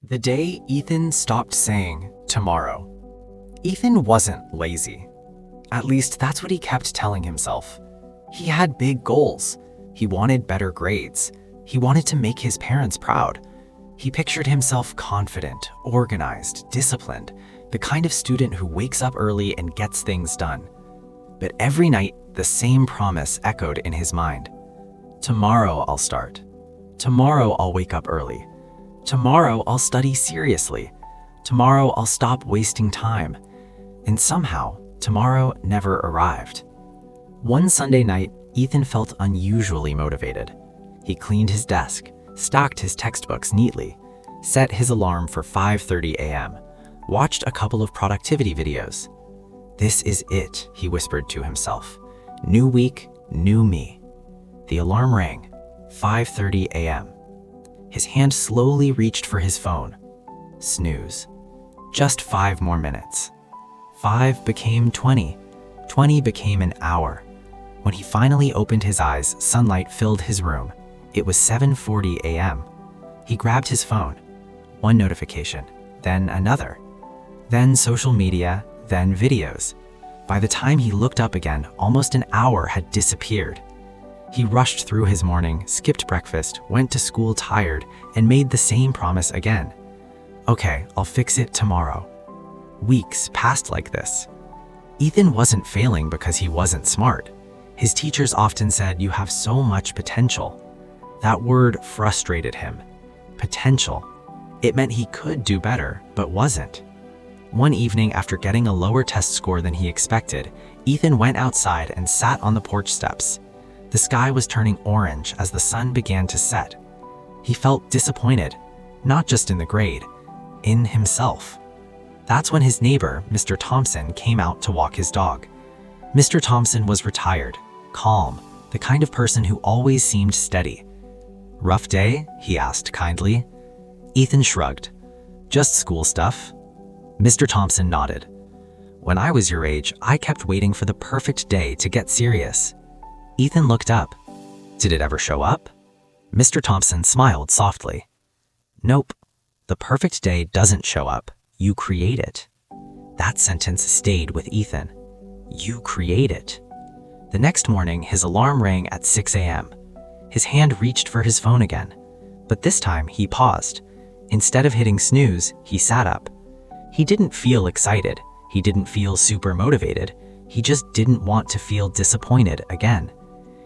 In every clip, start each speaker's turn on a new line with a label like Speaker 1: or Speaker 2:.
Speaker 1: The day Ethan stopped saying tomorrow. Ethan wasn't lazy. At least that's what he kept telling himself. He had big goals. He wanted better grades. He wanted to make his parents proud. He pictured himself confident, organized, disciplined, the kind of student who wakes up early and gets things done. But every night, the same promise echoed in his mind. Tomorrow I'll start. Tomorrow I'll wake up early. Tomorrow I'll study seriously. Tomorrow I'll stop wasting time. And somehow, tomorrow never arrived. One Sunday night, Ethan felt unusually motivated. He cleaned his desk, stacked his textbooks neatly, set his alarm for 5:30 a.m., watched a couple of productivity videos. This is it, he whispered to himself. New week, new me. The alarm rang, 5:30 a.m. His hand slowly reached for his phone. Snooze. Just 5 more minutes. 5 became 20. 20 became an hour. When he finally opened his eyes, sunlight filled his room. It was 7:40 a.m. He grabbed his phone. One notification, then another. Then social media, then videos. By the time he looked up again, almost an hour had disappeared. He rushed through his morning, skipped breakfast, went to school tired, and made the same promise again. Okay, I'll fix it tomorrow. Weeks passed like this. Ethan wasn't failing because he wasn't smart. His teachers often said, "You have so much potential." That word frustrated him. Potential. It meant he could do better, but wasn't. One evening, after getting a lower test score than he expected, Ethan went outside and sat on the porch steps. The sky was turning orange as the sun began to set. He felt disappointed, not just in the grade, in himself. That's when his neighbor, Mr. Thompson, came out to walk his dog. Mr. Thompson was retired, calm, the kind of person who always seemed steady. "Rough day?" he asked kindly. Ethan shrugged. "Just school stuff." Mr. Thompson nodded. "When I was your age, I kept waiting for the perfect day to get serious." Ethan looked up. "Did it ever show up?" Mr. Thompson smiled softly. "Nope. The perfect day doesn't show up. You create it." That sentence stayed with Ethan. You create it. The next morning, his alarm rang at 6 a.m. His hand reached for his phone again. But this time, he paused. Instead of hitting snooze, he sat up. He didn't feel excited. He didn't feel super motivated. He just didn't want to feel disappointed again.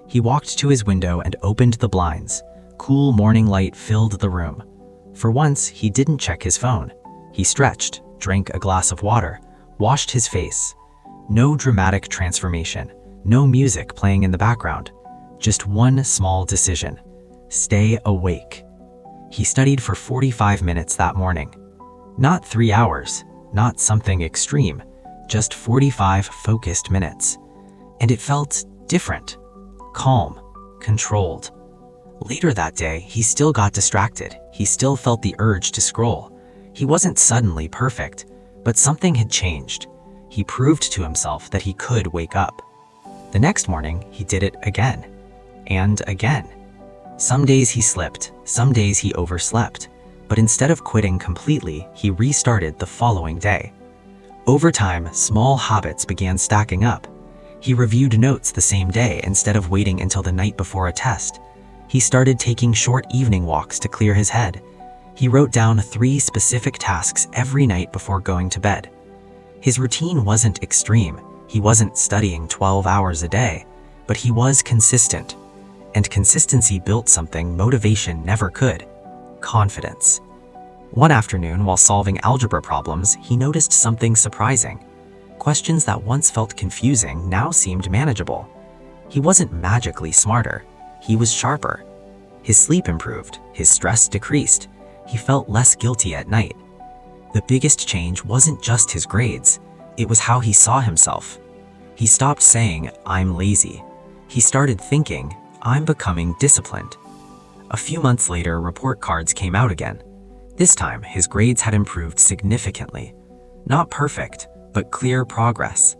Speaker 1: He walked to his window and opened the blinds. Cool morning light filled the room. For once, he didn't check his phone. He stretched, drank a glass of water, washed his face. No dramatic transformation, no music playing in the background. Just one small decision: stay awake. He studied for 45 minutes that morning. Not 3 hours, not something extreme, just 45 focused minutes. And it felt different, calm, controlled. Later that day, he still got distracted. He still felt the urge to scroll. He wasn't suddenly perfect, but something had changed. He proved to himself that he could wake up. The next morning, he did it again and again. Some days he slipped, some days he overslept, but instead of quitting completely, he restarted the following day. Over time, small habits began stacking up. He reviewed notes the same day instead of waiting until the night before a test. He started taking short evening walks to clear his head. He wrote down 3 specific tasks every night before going to bed. His routine wasn't extreme. He wasn't studying 12 hours a day, but he was consistent. And consistency built something motivation never could: confidence. One afternoon, while solving algebra problems, he noticed something surprising. Questions that once felt confusing now seemed manageable. He wasn't magically smarter. He was sharper. His sleep improved. His stress decreased. He felt less guilty at night. The biggest change wasn't just his grades. It was how he saw himself. He stopped saying, "I'm lazy." He started thinking, "I'm becoming disciplined." A few months later, report cards came out again. This time, his grades had improved significantly. Not perfect, but clear progress.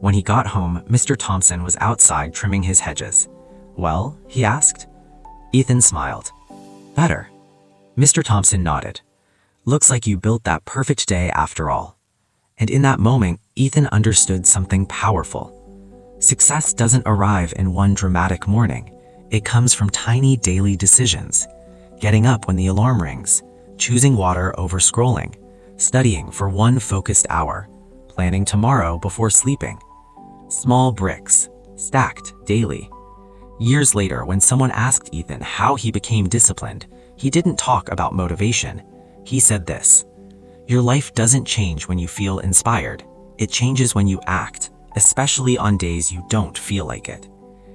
Speaker 1: When he got home, Mr. Thompson was outside trimming his hedges. "Well?" he asked. Ethan smiled. "Better." Mr. Thompson nodded. Looks like you built that perfect day after all. And in that moment, Ethan understood something powerful. Success doesn't arrive in one dramatic morning. It comes from tiny daily decisions. Getting up when the alarm rings, choosing water over scrolling, studying for one focused hour, planning tomorrow before sleeping. Small bricks, stacked daily. Years later, when someone asked Ethan how he became disciplined, he didn't talk about motivation. He said this: "Your life doesn't change when you feel inspired. It changes when you act, especially on days you don't feel like it."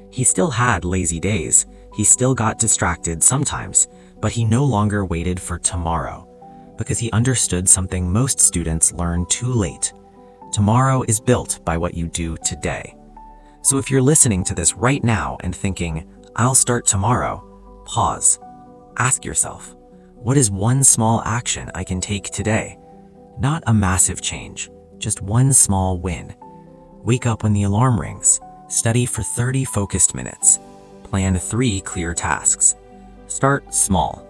Speaker 1: He still had lazy days. He still got distracted sometimes, but he no longer waited for tomorrow because he understood something most students learn too late. Tomorrow is built by what you do today. So if you're listening to this right now and thinking, "I'll start tomorrow," pause. Ask yourself, what is one small action I can take today? Not a massive change, just one small win. Wake up when the alarm rings. Study for 30 focused minutes. Plan 3 clear tasks. Start small,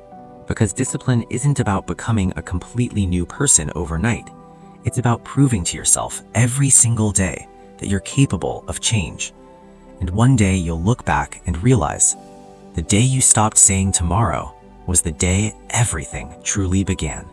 Speaker 1: because discipline isn't about becoming a completely new person overnight. It's about proving to yourself every single day that you're capable of change. And one day you'll look back and realize the day you stopped saying tomorrow was the day everything truly began.